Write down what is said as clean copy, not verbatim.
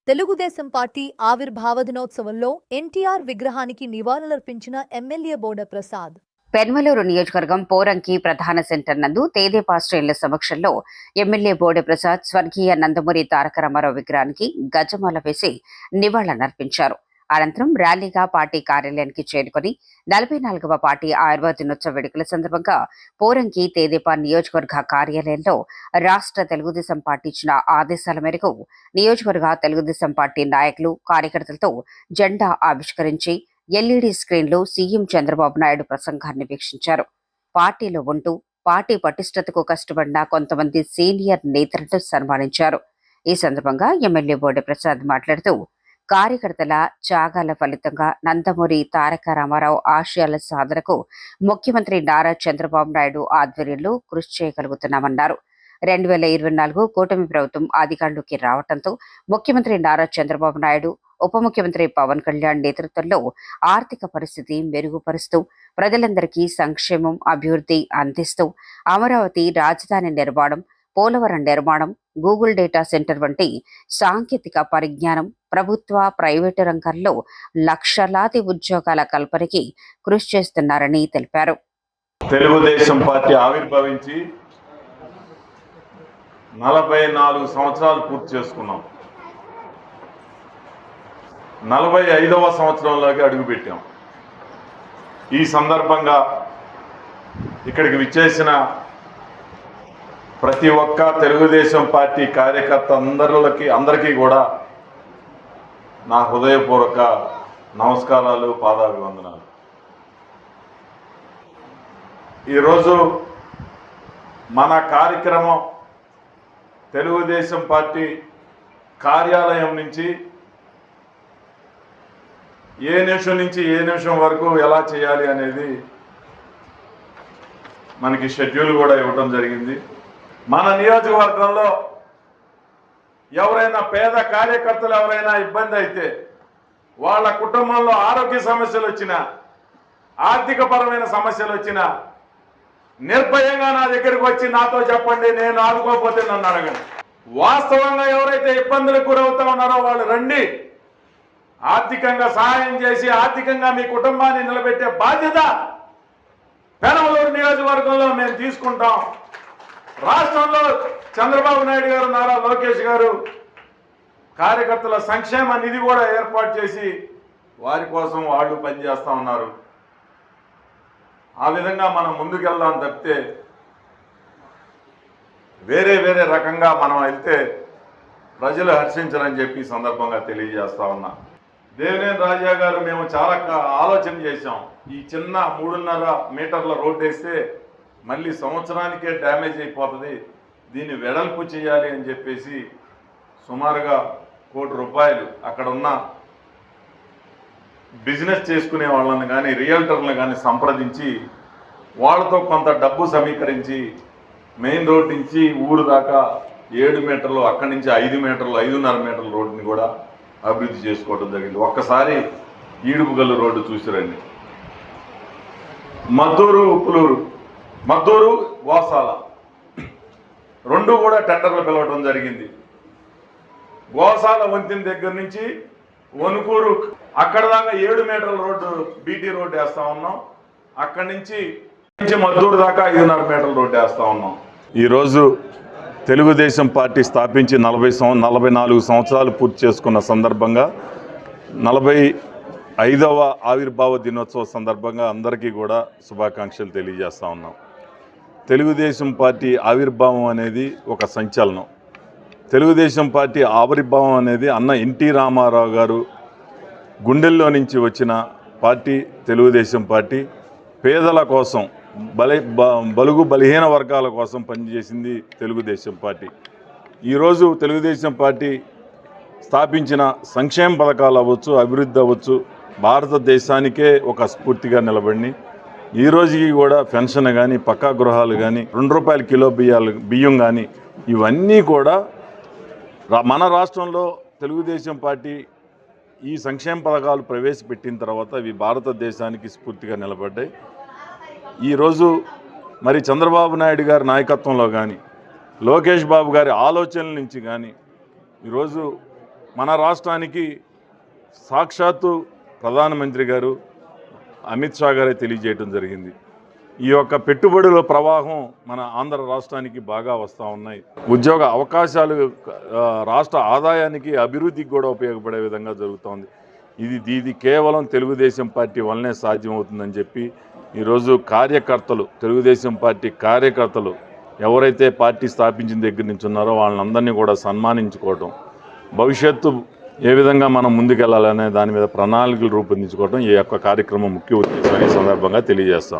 Telugu Desam party ఆవిర్భావ దినోత్సవంలో ఎన్టీఆర్ విగ్రహానికి నివాళులర్పించిన MLA బోడ ప్రసాద్. పెన్మలూరు నియోజకవర్గం పోరంకి ప్రధాన సెంటర్ నందు తేదేపా శ్రేణుల సమక్షంలో ఎమ్మెల్యే బోడ ప్రసాద్ స్వర్గీయ నందమూరి తారక రామారావు విగ్రహానికి గజమాల వేసి నివాళులర్పించారు. అనంతరం ర్యాలీగా పార్టీ కార్యాలయానికి చేరుకుని 44వ పార్టీ ఆవిర్భావ దినోత్సవ వేడుకల సందర్భంగా పోరంకి తేదేపా నియోజకవర్గ కార్యాలయంలో రాష్ట్ర తెలుగుదేశం పార్టీ ఇచ్చిన ఆదేశాల మేరకు నియోజకవర్గ తెలుగుదేశం పార్టీ నాయకులు కార్యకర్తలతో జెండా ఆవిష్కరించి ఎల్ఈడీ స్క్రీన్లో సీఎం చంద్రబాబు నాయుడు ప్రసంగాన్ని వీక్షించారు. పార్టీలో ఉంటూ పార్టీ పటిష్టతకు కష్టపడిన కొంతమంది సీనియర్ నేతలను సన్మానించారు. ఈ సందర్భంగా ఎమ్మెల్యే బోడ ప్రసాద్ మాట్లాడుతూ కార్యకర్తల త్యాగాల ఫలితంగా నందమూరి తారక రామారావు ఆశయాల సాధనకు ముఖ్యమంత్రి నారా చంద్రబాబు నాయుడు ఆధ్వర్యంలో కృషి చేయగలుగుతున్నామన్నారు. 2024 కూటమి ప్రభుత్వం అధికారంలోకి రావడంతో ముఖ్యమంత్రి నారా చంద్రబాబు నాయుడు, ఉప ముఖ్యమంత్రి పవన్ కళ్యాణ్ నేతృత్వంలో ఆర్థిక పరిస్థితి మెరుగుపరుస్తూ ప్రజలందరికీ సంక్షేమం, అభివృద్ధి అందిస్తూ అమరావతి రాజధాని నిర్మాణం, పోలవరం నిర్మాణం, గూగుల్ డేటా సెంటర్ వంటి సాంకేతిక పరిజ్ఞానం, ప్రభుత్వ, ప్రైవేటు రంగాల్లో లక్షలాది ఉద్యోగాల కల్పనకి కృషి చేస్తున్నారని తెలిపారు. తెలుగుదేశం పార్టీ ఆవిర్భవించి 44 సంవత్సరాలు పూర్తి చేసుకున్నాం. 45వ సంవత్సరంలోకి అడుగుపెట్టాం. ఈ సందర్భంగా ఇక్కడికి విచ్చేసిన ప్రతి ఒక్క తెలుగుదేశం పార్టీ కార్యకర్త అందరికీ కూడా నా హృదయపూర్వక నమస్కారాలు, పాదాభివందనాలు. ఈరోజు మన కార్యక్రమం తెలుగుదేశం పార్టీ కార్యాలయం నుంచి ఏ నిమిషం వరకు ఎలా చేయాలి అనేది మనకి షెడ్యూల్ కూడా ఇవ్వడం జరిగింది. మన నియోజకవర్గంలో ఎవరైనా పేద కార్యకర్తలు ఎవరైనా ఇబ్బంది అయితే, వాళ్ళ కుటుంబంలో ఆరోగ్య సమస్యలు వచ్చినా, ఆర్థిక పరమైన సమస్యలు వచ్చినా నిర్భయంగా నా దగ్గరికి వచ్చి నాతో చెప్పండి, నేను ఆదుకోకపోతే నన్ను అడగండి. వాస్తవంగా ఎవరైతే ఇబ్బందులకు గురవుతా ఉన్నారో వాళ్ళు రండి, ఆర్థికంగా సహాయం చేసి ఆర్థికంగా మీ కుటుంబాన్ని నిలబెట్టే బాధ్యత పెనమలూరు నియోజకవర్గంలో మేము తీసుకుంటాం. రాష్ట్రంలో చంద్రబాబు నాయుడు గారు, నారా లోకేష్ గారు కార్యకర్తల సంక్షేమ నిధి కూడా ఏర్పాటు చేసి వారి కోసం వాళ్ళు పనిచేస్తూ ఉన్నారు. ఆ విధంగా మనం ముందుకెళ్దాం తప్పితే వేరే రకంగా మనం వెళ్తే ప్రజలు హర్షించరని చెప్పి సందర్భంగా తెలియజేస్తా ఉన్నా. దేవినేని రాజా గారు మేము చాలా ఆలోచన చేశాం. ఈ చిన్న 3.5 మీటర్ల రోడ్డు వేస్తే మళ్ళీ సంవత్సరానికే డ్యామేజ్ అయిపోతుంది, దీన్ని వెడల్పు చేయాలి అని చెప్పేసి సుమారుగా ₹1 కోటి అక్కడ ఉన్న బిజినెస్ చేసుకునే వాళ్ళని కానీ, రియల్టర్లను కానీ సంప్రదించి వాళ్ళతో కొంత డబ్బు సమీకరించి మెయిన్ రోడ్ నుంచి ఊరు దాకా 7 మీటర్లు, అక్కడి నుంచి 5 మీటర్లు, 5.5 మీటర్ల రోడ్డుని కూడా అభివృద్ధి చేసుకోవడం జరిగింది. ఒక్కసారి ఈడుపుగల్లు రోడ్డు చూసిరండి. మద్దూరు, ఉప్పులూరు, మద్దూరు, గోసాల 2 కూడా టెండర్లు పిలవడం జరిగింది. గోసాల వంతెన దగ్గర నుంచి వణుకూరు అక్కడ దాకా 7 మీటర్ల రోడ్డు బీటీ రోడ్డు వేస్తా ఉన్నాం. అక్కడి నుంచి మద్దూరు దాకా 5.5 మీటర్ల రోడ్డు వేస్తా ఉన్నాం. ఈరోజు తెలుగుదేశం పార్టీ స్థాపించి 44 సంవత్సరాలు పూర్తి చేసుకున్న సందర్భంగా 45వ ఆవిర్భావ దినోత్సవ సందర్భంగా అందరికీ కూడా శుభాకాంక్షలు తెలియజేస్తా ఉన్నాం. తెలుగుదేశం పార్టీ ఆవిర్భావం అనేది ఒక సంచలనం. తెలుగుదేశం పార్టీ ఆవిర్భావం అనేది అన్న ఎన్టీ రామారావు గారు గుండెల్లో నుంచి వచ్చిన పార్టీ తెలుగుదేశం పార్టీ. పేదల కోసం, బలుగు బలహీన వర్గాల కోసం పనిచేసింది తెలుగుదేశం పార్టీ. ఈరోజు తెలుగుదేశం పార్టీ స్థాపించిన సంక్షేమ పథకాలు అవ్వచ్చు, అభివృద్ధి అవ్వచ్చు, భారతదేశానికే ఒక స్ఫూర్తిగా నిలబడి ఈ రోజుకి కూడా పెన్షన్ కానీ, పక్కా గృహాలు కానీ, ₹2 కిలో బియ్యం కానీ ఇవన్నీ కూడా మన రాష్ట్రంలో తెలుగుదేశం పార్టీ ఈ సంక్షేమ పథకాలు ప్రవేశపెట్టిన తర్వాత ఇవి భారతదేశానికి స్ఫూర్తిగా నిలబడ్డాయి. ఈరోజు మరి చంద్రబాబు నాయుడు గారి నాయకత్వంలో కానీ, లోకేష్ బాబు గారి ఆలోచనల నుంచి కానీ ఈరోజు మన రాష్ట్రానికి సాక్షాత్తు ప్రధానమంత్రి గారు అమిత్ షా గారే తెలియజేయడం జరిగింది. ఈ యొక్క పెట్టుబడుల ప్రవాహం మన ఆంధ్ర రాష్ట్రానికి బాగా వస్తూ ఉన్నాయి. ఉద్యోగ అవకాశాలు రాష్ట్ర ఆదాయానికి అభివృద్ధికి కూడా ఉపయోగపడే విధంగా జరుగుతోంది. ఇది కేవలం తెలుగుదేశం పార్టీ వల్లనే సాధ్యమవుతుందని చెప్పి ఈరోజు తెలుగుదేశం పార్టీ కార్యకర్తలు ఎవరైతే పార్టీ స్థాపించిన దగ్గర నుంచి ఉన్నారో వాళ్ళందరినీ కూడా సన్మానించుకోవటం, భవిష్యత్తు ఏ విధంగా మనం ముందుకెళ్లాలనే దాని మీద ప్రణాళికలు రూపొందించుకోవడం ఈ యొక్క కార్యక్రమం ముఖ్య ఉద్దేశం ఈ సందర్భంగా తెలియజేస్తాం.